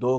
2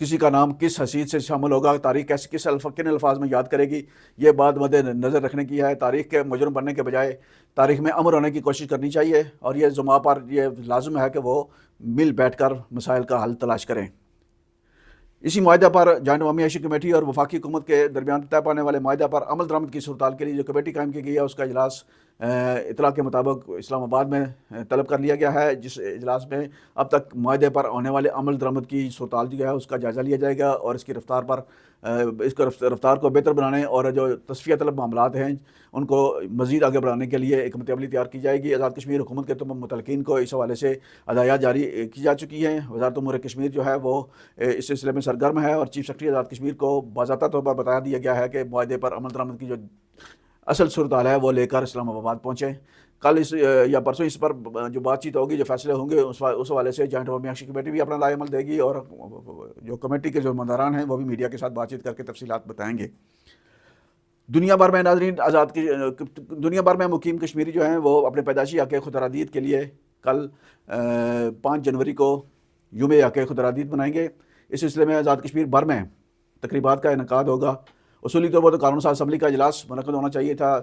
کسی کا نام کس حیثیت سے شامل ہوگا، تاریخ کن الفاظ میں یاد کرے گی، یہ بات مد نظر رکھنے کی ہے۔ تاریخ کے مجرم بننے کے بجائے تاریخ میں امر ہونے کی کوشش کرنی چاہیے، اور یہ زماں پر یہ لازم ہے کہ وہ مل بیٹھ کر مسائل کا حل تلاش کریں۔ اسی معاہدہ پر جوائنٹ عوامی ایشی کمیٹی اور وفاقی حکومت کے درمیان طے پانے والے معاہدہ پر عمل درآمد کی صورتحال کے لیے جو کمیٹی قائم کی گئی ہے، اس کا اجلاس اطلاع کے مطابق اسلام آباد میں طلب کر لیا گیا ہے، جس اجلاس میں اب تک معاہدے پر ہونے والے عمل درآمد کی صورتحال جو ہے اس کا جائزہ لیا جائے گا، اور اس کی رفتار کو بہتر بنانے اور جو تصفیہ طلب معاملات ہیں ان کو مزید آگے بڑھانے کے لیے ایک حکمت عملی تیار کی جائے گی۔ آزاد کشمیر حکومت کے تمام متعلقین کو اس حوالے سے ہدایات جاری کی جا چکی ہیں۔ وزارت امور کشمیر جو ہے وہ اس سلسلے میں سرگرم ہے، اور چیف سیکرٹری آزاد کشمیر کو باضابطہ طور پر بتا دیا گیا ہے کہ معاہدے پر عمل درآمد کی جو اصل صورتحال ہے وہ لے کر اسلام آباد پہنچیں۔ کل یا پرسوں اس پر جو بات چیت ہوگی، جو فیصلے ہوں گے، اس حوالے سے جوائنٹ عوامی ایکشن کمیٹی بھی اپنا رائے عمل دے گی، اور جو کمیٹی کے جو ممبران ہیں وہ بھی میڈیا کے ساتھ بات چیت کر کے تفصیلات بتائیں گے۔ دنیا بھر میں ناظرین دنیا بھر میں مقیم کشمیری جو ہیں وہ اپنے پیدائشی حق خود ارادیت کے لیے کل 5 جنوری کو یوم حق خود ارادیت منائیں گے۔ اس سلسلے میں آزاد کشمیر بھر میں تقریبات کا انعقاد ہوگا۔ اصولی طور پر تو قانون ساز اسمبلی کا اجلاس منعقد ہونا چاہیے تھا،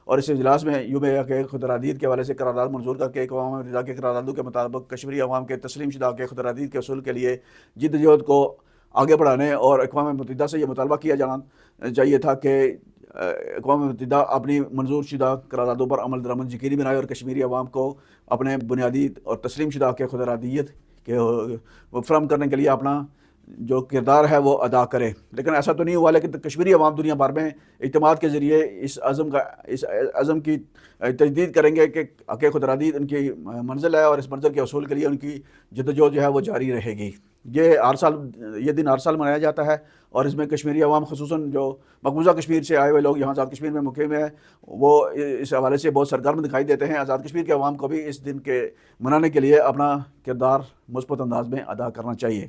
اور اس اجلاس میں یوم حق خود ارادیت کے حوالے سے قرارداد منظور کر کے اقوام متحدہ کے قراردادوں کے مطابق کشمیری عوام کے تسلیم شدہ حق خود ارادیت کے حصول کے لیے جدوجہد کو آگے بڑھانے، اور اقوام متحدہ سے یہ مطالبہ کیا جانا چاہیے تھا کہ اقوام متحدہ اپنی منظور شدہ قراردادوں پر عمل درآمد یقینی بنائے، اور کشمیری عوام کو اپنے بنیادی اور تسلیم شدہ حق خود ارادیت کے فراہم کرنے کے لیے اپنا جو کردار ہے وہ ادا کرے۔ لیکن ایسا تو نہیں ہوا، لیکن کشمیری عوام دنیا بھر میں اجتماعات کے ذریعے اس عزم کی تجدید کریں گے کہ حق خود ارادیت ان کی منزل ہے، اور اس منزل کے حصول کے لیے ان کی جدوجہد جو ہے وہ جاری رہے گی۔ یہ دن ہر سال منایا جاتا ہے، اور اس میں کشمیری عوام خصوصاً جو مقبوضہ کشمیر سے آئے ہوئے لوگ یہاں آزاد کشمیر میں مقیم ہیں وہ اس حوالے سے بہت سرگرم دکھائی دیتے ہیں۔ آزاد کشمیر کے عوام کو بھی اس دن کے منانے کے لیے اپنا کردار مثبت انداز میں ادا کرنا چاہیے۔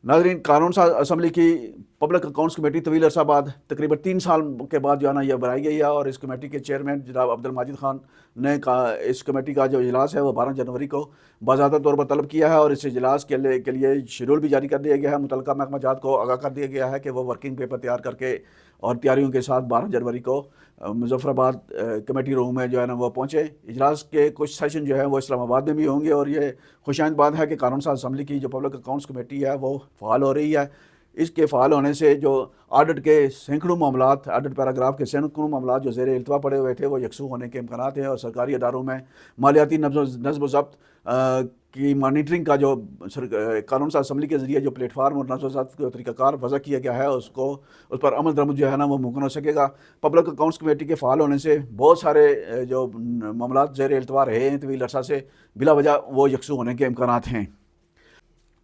ناظرین، قانون ساز اسمبلی کی پبلک اکاؤنٹس کمیٹی طویل عرصہ بعد تقریباً 3 سال کے بعد جو ہے نا یہ بنائی گئی ہے، اور اس کمیٹی کے چیئرمین جناب عبدالماجد خان نے اس کمیٹی کا جو اجلاس ہے وہ 12 جنوری کو باضابطہ طور پر طلب کیا ہے، اور اس اجلاس کے لیے شیڈول بھی جاری کر دیا گیا ہے۔ متعلقہ محکمہ جات کو آگاہ کر دیا گیا ہے کہ وہ ورکنگ پیپر تیار کر کے اور تیاریوں کے ساتھ 12 جنوری کو مظفر آباد کمیٹی روم میں جو ہے نا وہ پہنچے۔ اجلاس کے کچھ سیشن جو ہے وہ اسلام آباد میں بھی ہوں گے، اور یہ خوشائند بات ہے کہ قانون ساز اسمبلی کی جو پبلک اکاؤنٹس کمیٹی ہے وہ فعال ہو رہی ہے۔ اس کے فعال ہونے سے جو آڈٹ کے سینکڑوں معاملات، آڈٹ پیراگراف کے سینکڑوں معاملات جو زیر التوا پڑے ہوئے تھے وہ یکسو ہونے کے امکانات ہیں، اور سرکاری اداروں میں مالیاتی نظم و ضبط کی مانیٹرنگ کا جو قانون ساز اسمبلی کے ذریعے جو پلیٹ فارم اور نظم و ضبط کا طریقہ کار وضع کیا گیا ہے اس پر عمل درآمد جو ہے نا وہ ممکن ہو سکے گا۔ پبلک اکاؤنٹس کمیٹی کے فعال ہونے سے بہت سارے جو معاملات زیر التوا رہے ہیں طویل عرصہ سے، بلا وجہ وہ یکسو ہونے کے امکانات ہیں۔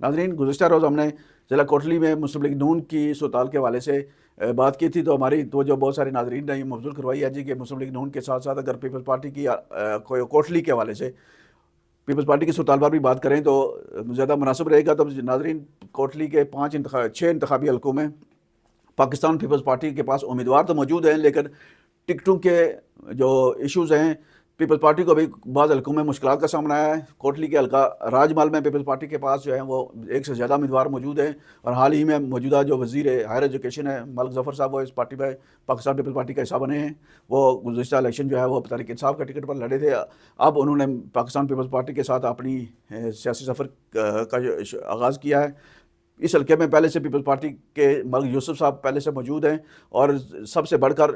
ناظرین، گزشتہ روز ہم نے ضلع کوٹلی میں مسلم لیگ نون کی صورتحال کے حوالے سے بات کی تھی، تو ہماری توجہ بہت سارے ناظرین نے یہ مبذول کروائی ہے کہ مسلم لیگ نون کے ساتھ ساتھ اگر پیپلز پارٹی کی کوٹلی کے حوالے سے پیپلز پارٹی کی صورتحال پر بھی بات کریں تو زیادہ مناسب رہے گا۔ تو ناظرین، کوٹلی کے 6 انتخابی حلقوں میں پاکستان پیپلز پارٹی کے پاس امیدوار تو موجود ہیں، لیکن ٹکٹوں کے جو ایشوز ہیں پیپلز پارٹی کو بھی بعض حلقوں میں مشکلات کا سامنا ہے۔ کوٹلی کے حلقہ راج مال میں پیپلز پارٹی کے پاس جو ہے وہ 1 سے زیادہ امیدوار موجود ہیں، اور حال ہی میں موجودہ جو وزیر ہائر ایجوکیشن ہے ملک ظفر صاحب، وہ اس پارٹی میں پاکستان پیپلز پارٹی کا حصہ بنے ہیں۔ وہ گزشتہ الیکشن جو ہے وہ تحریک انصاف کا ٹکٹ پر لڑے تھے، اب انہوں نے پاکستان پیپلز پارٹی کے ساتھ اپنی سیاسی سفر کا آغاز کیا ہے۔ اس حلقے میں پہلے سے پیپلز پارٹی کے ملک یوسف صاحب پہلے سے موجود ہیں، اور سب سے بڑھ کر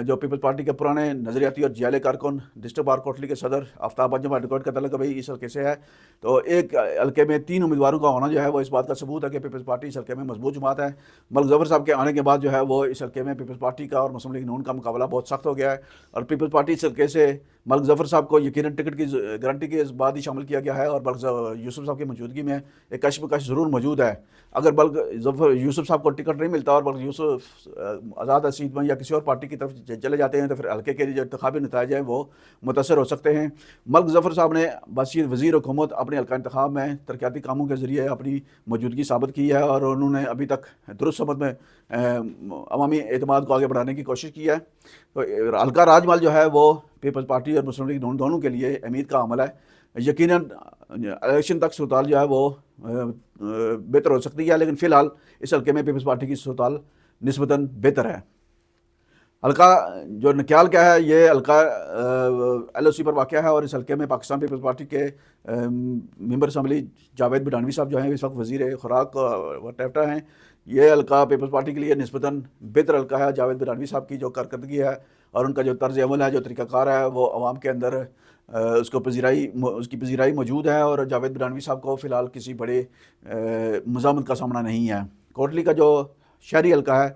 جو پیپلز پارٹی کے پرانے نظریاتی اور جیالے کارکن ڈسٹرکٹ بار کوٹلی کے صدر آفتاب انجم ایڈوکیٹ کا تعلق بھی اس حلقے سے ہے۔ تو ایک حلقے میں 3 امیدواروں کا ہونا جو ہے وہ اس بات کا ثبوت ہے کہ پیپلز پارٹی اس حلقے میں مضبوط جماعت ہے۔ ملک ظفر صاحب کے آنے کے بعد جو ہے وہ اس حلقے میں پیپلز پارٹی کا اور مسلم لیگ نون کا مقابلہ بہت سخت ہو گیا ہے، اور پیپلز پارٹی اس حلقے سے ملک ظفر صاحب کو یقیناً ٹکٹ کی گارنٹی کے بعد ہی شامل کیا گیا ہے، اور ملک یوسف صاحب کی موجودگی میں ایک کشمکش ضرور موجود ہے۔ اگر ملک یوسف صاحب کو ٹکٹ نہیں ملتا اور ملک یوسف آزاد حیثیت میں یا کسی اور پارٹی کی طرف چلے جاتے ہیں تو پھر حلقے کے جو انتخابی نتائج ہیں وہ متاثر ہو سکتے ہیں۔ ملک ظفر صاحب نے وزیر حکومت اپنے حلقہ انتخاب میں ترقیاتی کاموں کے ذریعے اپنی موجودگی ثابت کی ہے، اور انہوں نے ابھی تک درست سمت میں عوامی اعتماد کو آگے بڑھانے کی کوشش کی ہے۔ تو حلقہ راج مال جو ہے وہ پیپلز پارٹی اور مسلم لیگ نون دونوں کے لیے امید کا عمل ہے. یقیناً الیکشن تک صورتحال جو ہے وہ بہتر ہو سکتی ہے، لیکن فی الحال اس حلقے میں پیپلز پارٹی کی صورتحال نسبتاً بہتر ہے. حلقہ جو نکیال کا ہے یہ حلقہ ایل او سی پر واقع ہے، اور اس حلقے میں پاکستان پیپلز پارٹی کے ممبر اسمبلی جاوید بڈھانوی صاحب جو ہیں اس وقت وزیر خوراک و ٹیفٹا ہیں. یہ حلقہ پیپلز پارٹی کے لیے نسبتاً بہتر حلقہ ہے. جاوید بڈھانوی صاحب کی جو کارکردگی ہے اور ان کا جو طرز عمل ہے، جو طریقہ کار ہے، وہ عوام کے اندر اس کی پذیرائی موجود ہے، اور جاوید بڈھانوی صاحب کو فی الحال کسی بڑے مزاحمت کا سامنا نہیں ہے. کوٹلی کا جو شہری حلقہ ہے،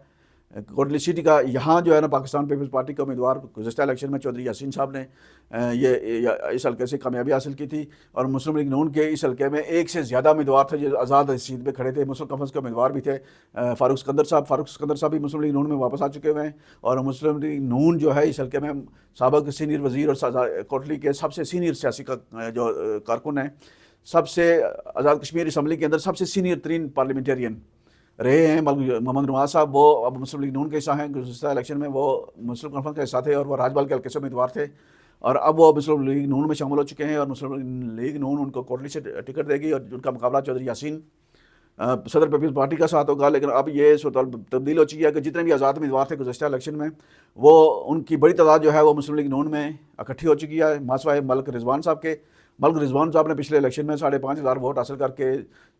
کوٹلی سٹی کا، یہاں جو ہے نا پاکستان پیپلز پارٹی کے امیدوار گزشتہ الیکشن میں چودھری یاسین صاحب نے یہ اس حلقے سے کامیابی حاصل کی تھی، اور مسلم لیگ نون کے اس حلقے میں ایک سے زیادہ امیدوار تھے جو آزاد سیٹ پہ کھڑے تھے. مسلم کانفرنس کے امیدوار بھی تھے فاروق سکندر صاحب بھی مسلم لیگ نون میں واپس آ چکے ہوئے ہیں، اور مسلم لیگ نون جو ہے اس حلقے میں سابق سینئر وزیر اور کوٹلی کے سب سے سینئر سیاسی جو کارکن ہیں، سب سے آزاد کشمیر اسمبلی کے اندر سب سے سینئر ترین پارلیمنٹیرین رہے ہیں محمد نواز صاحب. وہ اب مسلم لیگ نون کے حصہ ہیں. گزشتہ الیکشن میں وہ مسلم کانفرنس کا حصہ تھے اور وہ راج بال کے حلقے سے امیدوار تھے، اور اب وہ مسلم لیگ نون میں شامل ہو چکے ہیں، اور مسلم لیگ نون ان کو کوٹلی سے ٹکٹ دے گی، اور ان کا مقابلہ چودھری یاسین صدر پیپلز پارٹی کا ساتھ ہوگا. لیکن اب یہ صورتحال تبدیل ہو چکی ہے کہ جتنے بھی آزاد امیدوار تھے گزشتہ الیکشن میں، وہ ان کی بڑی تعداد جو ہے وہ مسلم لیگ نون میں اکٹھی ہو چکی ہے. ماسوائے ملک رضوان صاحب نے پچھلے الیکشن میں 5,500 ووٹ حاصل کر کے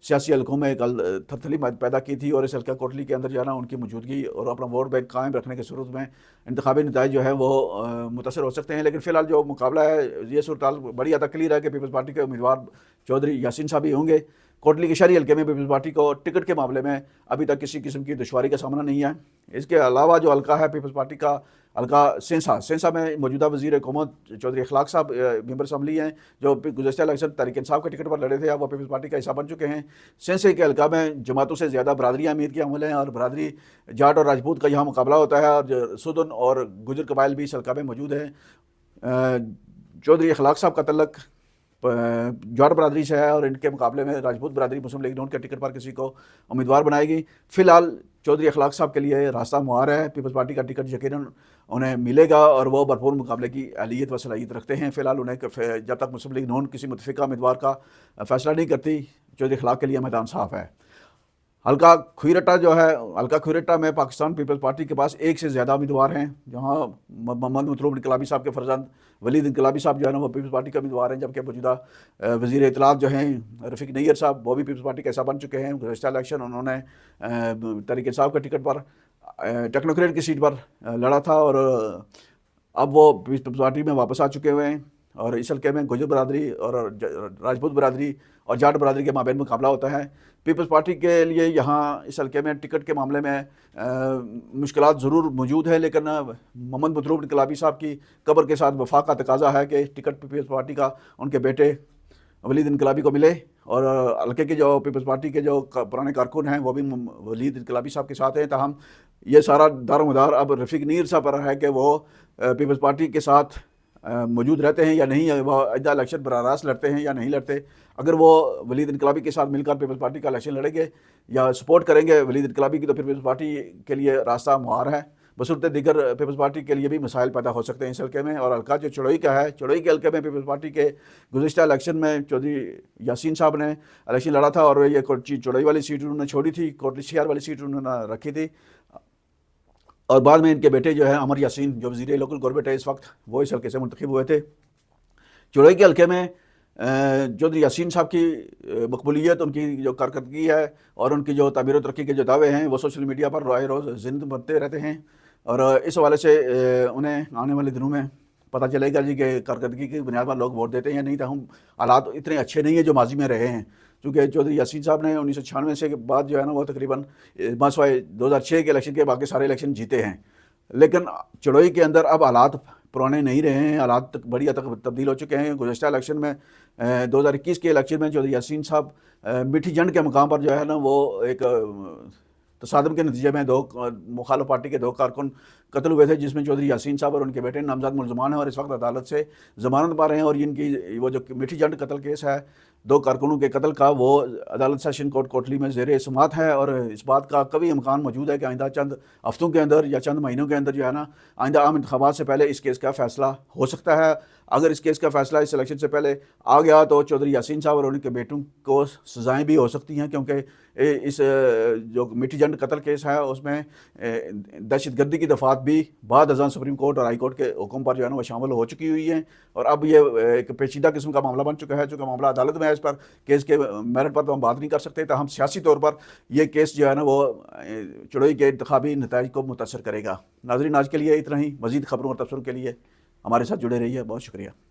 سیاسی حلقوں میں ایک تھرتھلی پیدا کی تھی، اور اس حلقہ کوٹلی کے اندر جو ہے نا ان کی موجودگی اور اپنا ووٹ بینک قائم رکھنے کی صورت میں انتخابی نتائج جو ہے وہ متاثر ہو سکتے ہیں. لیکن فی الحال جو مقابلہ ہے یہ صورتحال بڑی حد تک کلیئر ہے کہ پیپلز پارٹی کے امیدوار چودھری یاسین صاحب ہی ہوں گے. کوٹلی کے شہری حلقے میں پیپلز پارٹی کو ٹکٹ کے معاملے میں ابھی تک کسی قسم کی دشواری کا سامنا نہیں ہے. اس کے علاوہ جو حلقہ ہے پیپلز پارٹی کا حلقہ سینسا میں موجودہ وزیر حکومت چودھری اخلاق صاحب ممبر اسمبلی ہیں، جو گزشتہ الیکشن تحریک انصاف کے ٹکٹ پر لڑے تھے، اب وہ پیپلز پارٹی کا حصہ بن چکے ہیں. سینسے کے حلقہ میں جماعتوں سے زیادہ برادری امیر کے عمل ہیں، اور برادری جاٹ اور راجپوت کا یہاں مقابلہ ہوتا ہے، اور سدن اور گجر قبائل بھی اس حلقہ میں موجود ہیں. چودھری اخلاق صاحب کا تعلق جاٹ برادری سے ہے، اور ان کے مقابلے میں راجپوت برادری مسلم لیگ نون کے ٹکٹ پر کسی کو امیدوار بنائے گی. فی الحال چودھری اخلاق صاحب کے لیے راستہ مہار ہے. پیپلز پارٹی کا ٹکٹ یقیناً انہیں ملے گا، اور وہ بھرپور مقابلے کی اہلیت و صلاحیت رکھتے ہیں. فی الحال انہیں جب تک مسلم لیگ نون کسی متفقہ امیدوار کا فیصلہ نہیں کرتی، چودھری اخلاق کے لیے میدان صاف ہے. حلقہ کھوئی رٹا میں پاکستان پیپلز پارٹی کے پاس ایک سے زیادہ امیدوار ہیں، جہاں محمد مطلوب انقلابی صاحب کے فرزند ولید انقلابی صاحب جو ہے نا وہ پیپلز پارٹی کے امیدوار ہیں، جبکہ موجودہ وزیر اطلاعات جو ہیں رفیق نیر صاحب وہ بھی پیپلز پارٹی کا حصہ بن چکے ہیں. گزشتہ الیکشن انہوں نے تحریک انصاف کے ٹکٹ پر ٹیکنوکریٹ کی سیٹ پر لڑا تھا، اور اب وہ پیپلز پارٹی میں واپس آ چکے ہوئے ہیں. اور اس حلقے میں گجر برادری اور راجپوت برادری اور جاٹ برادری کے مابین مقابلہ ہوتا ہے. پیپلز پارٹی کے لیے یہاں اس حلقے میں ٹکٹ کے معاملے میں مشکلات ضرور موجود ہے، لیکن محمد مطلوب انقلابی صاحب کی قبر کے ساتھ وفاق کا تقاضا ہے کہ ٹکٹ پیپلز پارٹی کا ان کے بیٹے ولید انقلابی کو ملے، اور حلقے کے جو پیپلز پارٹی کے جو پرانے کارکن ہیں وہ بھی ولید انقلابی صاحب کے ساتھ ہیں. تاہم یہ سارا دار و مدار اب رفیق نیر صاحب پر ہے کہ وہ پیپلز پارٹی کے ساتھ موجود رہتے ہیں یا نہیں، وہ آئندہ الیکشن براہ راست لڑتے ہیں یا نہیں لڑتے. اگر وہ ولید انقلابی کے ساتھ مل کر پیپلز پارٹی کا الیکشن لڑیں گے یا سپورٹ کریں گے ولید انقلابی کی، تو پھر پیپلز پارٹی کے لیے راستہ مہار ہے. بصورت دیگر پیپلز پارٹی کے لیے بھی مسائل پیدا ہو سکتے ہیں اس حلقے میں. اور حلقہ جو چڑوئی کا ہے، چڑوئی کے حلقے میں پیپلز پارٹی کے گزشتہ الیکشن میں چودھری یاسین صاحب نے الیکشن لڑا تھا، اور یہ چڑوئی والی سیٹ انہوں نے چھوڑی تھی، کوٹلی شہر والی سیٹ انہوں نے رکھی تھی، اور بعد میں ان کے بیٹے جو ہیں عمر یاسین جو وزیر لوکل گورنمنٹ ہے اس وقت، وہ اس حلقے سے منتخب ہوئے تھے. چڑوئی کے حلقے میں چودھری یاسین صاحب کی مقبولیت، ان کی جو کارکردگی ہے اور ان کی جو تعمیر و ترقی کے جو دعوے ہیں وہ سوشل میڈیا پر رائے روز زند بنتے رہتے ہیں، اور اس حوالے سے انہیں آنے والے دنوں میں پتہ چلے گا جی کہ کارکردگی کی بنیاد پر لوگ ووٹ دیتے ہیں یا نہیں. تاہم حالات اتنے اچھے نہیں ہیں جو ماضی میں رہے ہیں، چونکہ چودھری یاسین صاحب نے 1996 سے کے بعد جو ہے نا وہ تقریباً سوائے 2006 کے الیکشن کے باقی سارے الیکشن جیتے ہیں. لیکن چڑوئی کے اندر اب حالات پرانے نہیں رہے ہیں، حالات بڑی حد تک تبدیل ہو چکے ہیں. گزشتہ الیکشن میں 2021 کے الیکشن میں چودھری یاسین صاحب میٹھی جنڈ کے مقام پر جو ہے نا وہ ایک تصادم کے نتیجے میں مخالف پارٹی کے 2 کارکن قتل ہوئے تھے، جس میں چودھری یاسین صاحب اور ان کے بیٹے نامزد ملزمان ہیں اور اس وقت عدالت سے ضمانت پا رہے ہیں، اور ان کی وہ جو میٹھی جنڈ قتل کیس ہے 2 کارکنوں کے قتل کا، وہ عدالت سیشن کورٹ کوٹلی میں زیر سماعت ہے، اور اس بات کا کبھی امکان موجود ہے کہ آئندہ چند ہفتوں کے اندر یا چند مہینوں کے اندر جو ہے نا، آئندہ عام انتخابات سے پہلے اس کیس کا فیصلہ ہو سکتا ہے۔ اگر اس کیس کا فیصلہ اس الیکشن سے پہلے آ گیا تو چودھری یاسین صاحب اور ان کے بیٹوں کو سزائیں بھی ہو سکتی ہیں، کیونکہ اس جو میٹھی جنڈ قتل کیس ہے اس میں دہشت گردی کی دفعات بھی بعد ازاں سپریم کورٹ اور ہائی کورٹ کے حکم پر جو ہے نا وہ شامل ہو چکی ہوئی ہیں، اور اب یہ ایک پیچیدہ قسم کا معاملہ بن چکا ہے۔ چونکہ معاملہ عدالت میں ہے، اس پر کیس کے میرٹ پر تو ہم بات نہیں کر سکتے، تاہم سیاسی طور پر یہ کیس جو ہے نا وہ چڑوئی کے انتخابی نتائج کو متاثر کرے گا۔ ناظرین، آج کے لیے اتنا ہی۔ مزید خبروں اور تبصروں کے لیے ہمارے ساتھ جڑے رہیے۔ بہت شکریہ۔